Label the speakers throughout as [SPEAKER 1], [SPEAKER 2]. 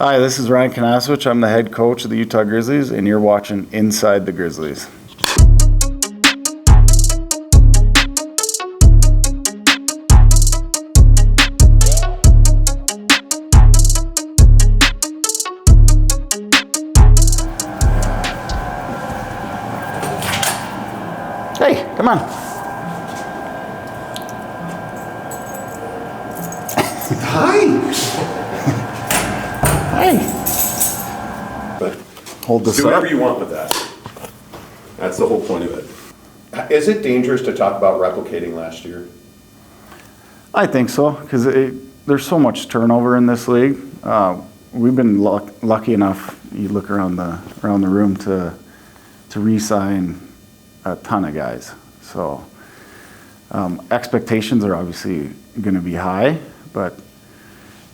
[SPEAKER 1] Hi, this is Ryan Kinasewich. I'm the head coach of the Utah Grizzlies, and you're watching Inside the Grizzlies. Hey, come on.
[SPEAKER 2] Hi.
[SPEAKER 1] But hold this
[SPEAKER 2] do whatever
[SPEAKER 1] up.
[SPEAKER 2] you want with that. That's the whole point of it. Is it dangerous to talk about replicating last year?
[SPEAKER 1] I think so, because there's so much turnover in this league. We've been lucky enough. You look around the room to re-sign a ton of guys. So expectations are obviously going to be high, but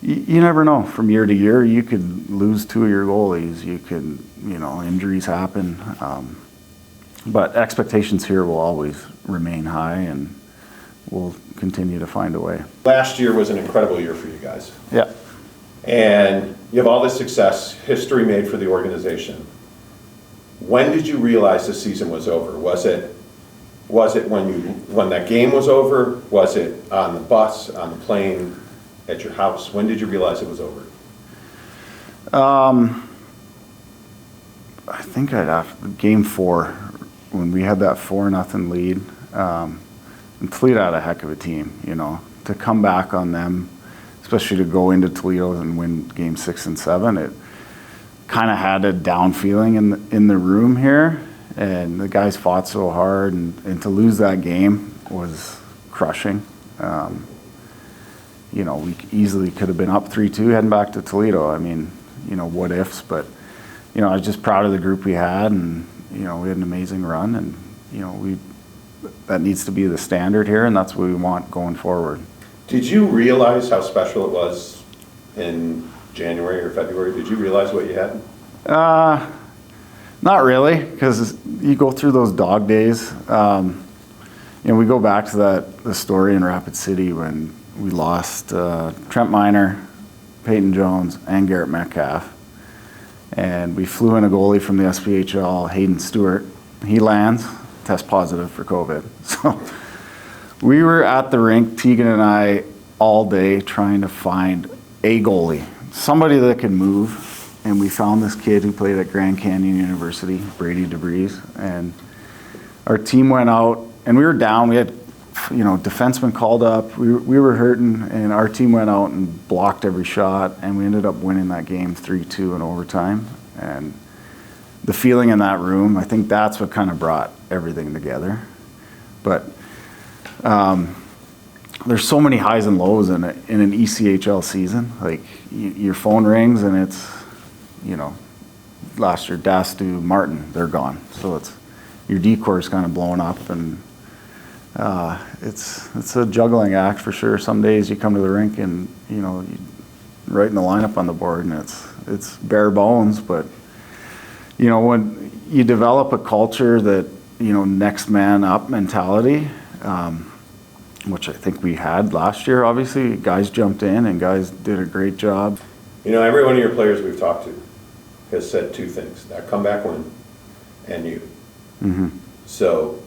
[SPEAKER 1] you never know. From year to year, you could lose two of your goalies. You could, injuries happen. But expectations here will always remain high, and we'll continue to find a way.
[SPEAKER 2] Last year was an incredible year for you guys.
[SPEAKER 1] Yeah.
[SPEAKER 2] And you have all this success, history made for the organization. When did you realize the season was over? Was it when that game was over? Was it on the bus, on the plane, at your house? When did you realize it was over?
[SPEAKER 1] I think game 4, when we had that 4-0 lead. And Toledo had a heck of a team, to come back on them, especially to go into Toledo and win game 6 and 7. It kind of had a down feeling in the room here, and the guys fought so hard, and to lose that game was crushing. We easily could have been up 3-2 heading back to Toledo. I mean, what ifs, but, I was just proud of the group we had, and, we had an amazing run, and, that needs to be the standard here, and that's what we want going forward.
[SPEAKER 2] Did you realize how special it was in January or February? Did you realize what you had?
[SPEAKER 1] Not really, because you go through those dog days. We go back to the story in Rapid City when we lost Trent Miner, Peyton Jones, and Garrett Metcalf. And we flew in a goalie from the SPHL, Hayden Stewart. He lands, tests positive for COVID. So we were at the rink, Tegan and I, all day trying to find a goalie, somebody that could move. And we found this kid who played at Grand Canyon University, Brady DeBreeze. And our team went out, and we were down. We had defensemen called up. We were hurting, and our team went out and blocked every shot, and we ended up winning that game 3-2 in overtime. And the feeling in that room, I think that's what kind of brought everything together. But there's so many highs and lows in an ECHL season. Like, your phone rings, and it's, last year, Dastu, Martin, they're gone. So your decor is kind of blowing up, and it's a juggling act for sure. Some days you come to the rink and you writing the lineup on the board, and it's bare bones. But when you develop a culture that next man up mentality, which I think we had last year. Obviously, guys jumped in and guys did a great job.
[SPEAKER 2] Every one of your players we've talked to has said two things: that comeback win, and you.
[SPEAKER 1] Mm-hmm.
[SPEAKER 2] So,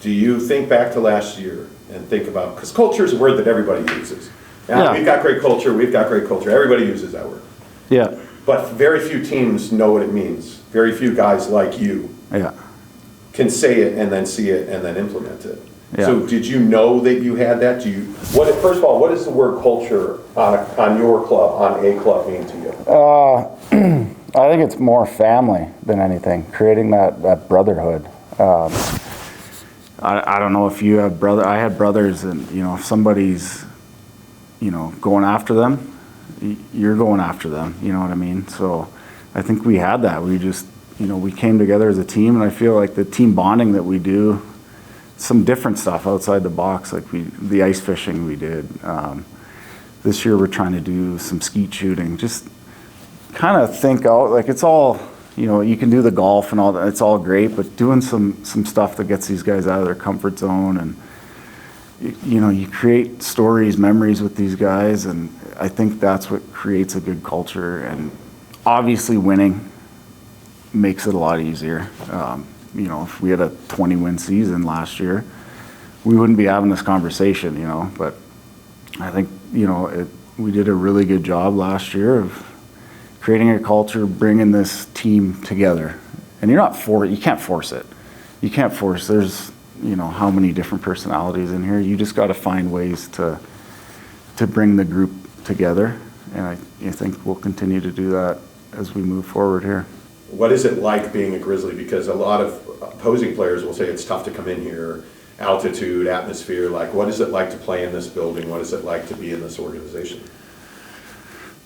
[SPEAKER 2] do you think back to last year and think about, because culture is a word that everybody uses. Now,
[SPEAKER 1] Yeah.
[SPEAKER 2] we've got great culture, everybody uses that word.
[SPEAKER 1] Yeah.
[SPEAKER 2] But very few teams know what it means. Very few guys like you
[SPEAKER 1] Yeah.
[SPEAKER 2] can say it and then see it and then implement it.
[SPEAKER 1] Yeah.
[SPEAKER 2] So did you know that you had that? First of all, what does the word culture on your club, on a club, mean to you?
[SPEAKER 1] I think it's more family than anything, creating that brotherhood. I don't know if you have I had brothers, and if somebody's going after them, you're going after them, you know what I mean? So I think we had that. We just we came together as a team, and I feel like the team bonding that we do, some different stuff outside the box, like the ice fishing we did. This year we're trying to do some skeet shooting, just kind of think out, like it's all, you can do the golf and all that, it's all great, but doing some stuff that gets these guys out of their comfort zone, and you create stories, memories with these guys, and I think that's what creates a good culture, and obviously winning makes it a lot easier. You know, if we had a 20-win season last year, we wouldn't be having this conversation, you know, but I think, you know, we did a really good job last year of creating a culture, bringing this team together. And you can't force it. You can't force, there's, you know, how many different personalities in here. You just got to find ways to bring the group together. And I think we'll continue to do that as we move forward here.
[SPEAKER 2] What is it like being a Grizzly? Because a lot of opposing players will say it's tough to come in here, altitude, atmosphere. Like, what is it like to play in this building? What is it like to be in this organization?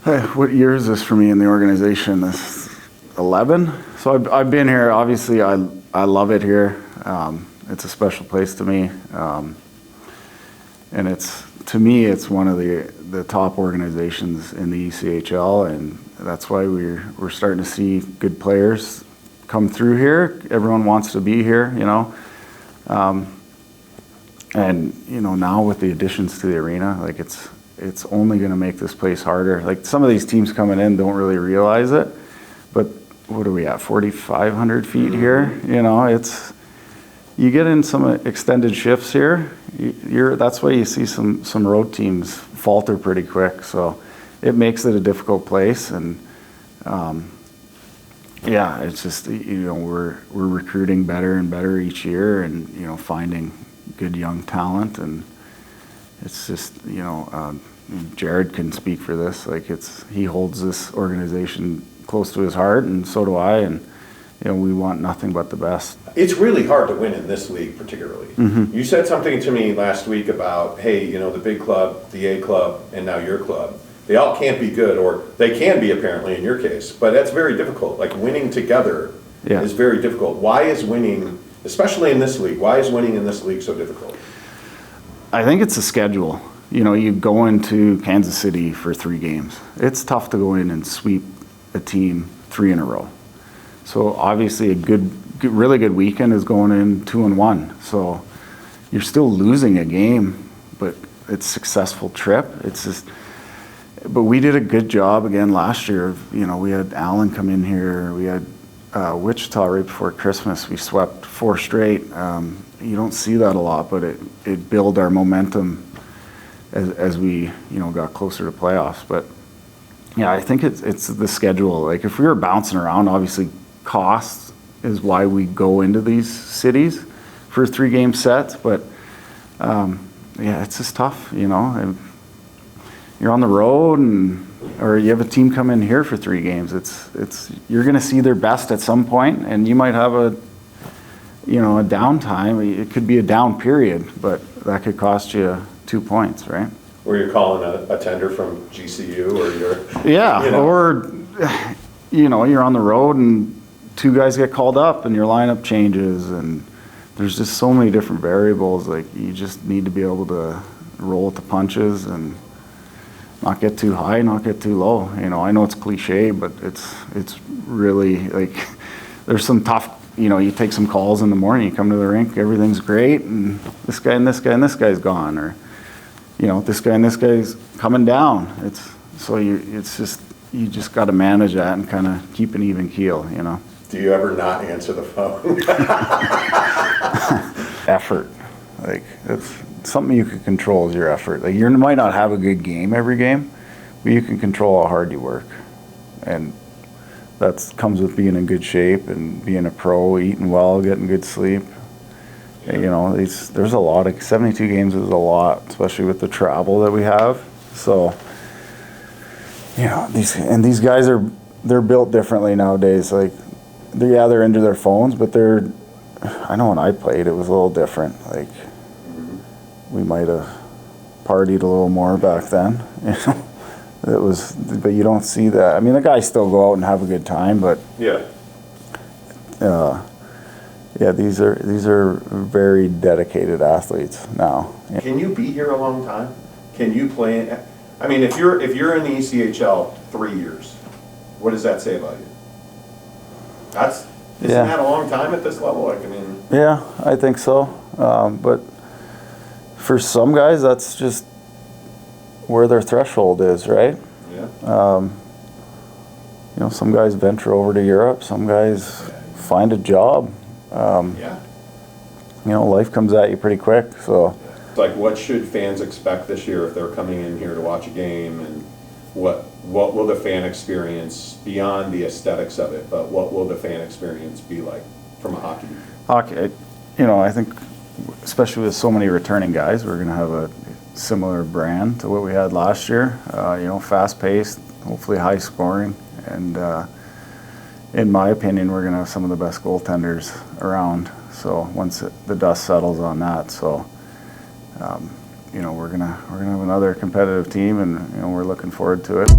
[SPEAKER 1] Hey, what year is this for me in the organization? This 11? So I've been here. Obviously, I love it here. It's a special place to me. And to me, it's one of the top organizations in the ECHL, and that's why we're starting to see good players come through here. Everyone wants to be here, you know. And, you know, now with the additions to the arena, like it's only going to make this place harder. Like, some of these teams coming in don't really realize it, but what are we at, 4,500 feet here? You know, you get in some extended shifts here, that's why you see some road teams falter pretty quick. So it makes it a difficult place, and yeah, it's just, you know, we're recruiting better and better each year, and, you know, finding good young talent, and it's just, you know, Jared can speak for this. Like, he holds this organization close to his heart, and so do I, and, you know, we want nothing but the best.
[SPEAKER 2] It's really hard to win in this league, particularly. Mm-hmm. You said something to me last week about, hey, you know, the big club, the A club, and now your club, they all can't be good, or they can be apparently in your case, but that's very difficult. Like, winning together is very difficult. Why is winning, especially in this league, why is winning in this league so difficult?
[SPEAKER 1] I think it's a schedule. You know, you go into Kansas City for 3 games. It's tough to go in and sweep a team 3 in a row. So obviously really good weekend is going in 2-1. So you're still losing a game, but it's a successful trip. It's just, but we did a good job again last year. You know, we had Allen come in here. We had Wichita right before Christmas. We swept 4 straight. You don't see that a lot, but it built our momentum as we, you know, got closer to playoffs. But yeah, I think it's the schedule. Like, if we were bouncing around, obviously cost is why we go into these cities for 3-game sets. But yeah, it's just tough, you know. And you're on the road, or you have a team come in here for 3 games. It's you're going to see their best at some point, and you might have a downtime. It could be a down period, but that could cost you 2 points, right?
[SPEAKER 2] Where you're calling a tender from GCU, or you're...
[SPEAKER 1] Yeah, you know. Or, you know, you're on the road and 2 guys get called up and your lineup changes, and there's just so many different variables. Like, you just need to be able to roll with the punches and not get too high, not get too low. You know, I know it's cliche, but it's really, like, there's some tough, you know, you take some calls in the morning, you come to the rink, everything's great, and this guy and this guy and this guy's gone, or, you know, this guy and this guy's coming down. You just got to manage that and kind of keep an even keel, you know.
[SPEAKER 2] Do you ever not answer the phone?
[SPEAKER 1] Effort. Like, it's something you can control is your effort. Like, you might not have a good game every game, but you can control how hard you work. And that comes with being in good shape and being a pro, eating well, getting good sleep. Yeah. You know, there's a lot of 72 games is a lot, especially with the travel that we have. So, you know, these guys they're built differently nowadays. Like, they're into their phones, but I know when I played, it was a little different. Like, we might have partied a little more back then. You know, but you don't see that. I mean, the guys still go out and have a good time, but
[SPEAKER 2] yeah,
[SPEAKER 1] these are very dedicated athletes now. Yeah.
[SPEAKER 2] Can you be here a long time? Can you play? I mean, if you're in the ECHL 3 years, what does that say about you? Isn't that a long time at this level? Like, I mean,
[SPEAKER 1] yeah, I think so. But for some guys, that's just where their threshold is, right?
[SPEAKER 2] Yeah.
[SPEAKER 1] You know, some guys venture over to Europe, some guys find a job.
[SPEAKER 2] Yeah.
[SPEAKER 1] You know, life comes at you pretty quick, so.
[SPEAKER 2] It's like, what should fans expect this year if they're coming in here to watch a game, and what will the fan experience, beyond the aesthetics of it, but what will the fan experience be like from a hockey?
[SPEAKER 1] Hockey, you know, I think, especially with so many returning guys, we're going to have a similar brand to what we had last year. You know, fast-paced, hopefully high-scoring, and in my opinion, we're going to have some of the best goaltenders around. So once the dust settles on that, so you know, we're gonna have another competitive team, and you know, we're looking forward to it.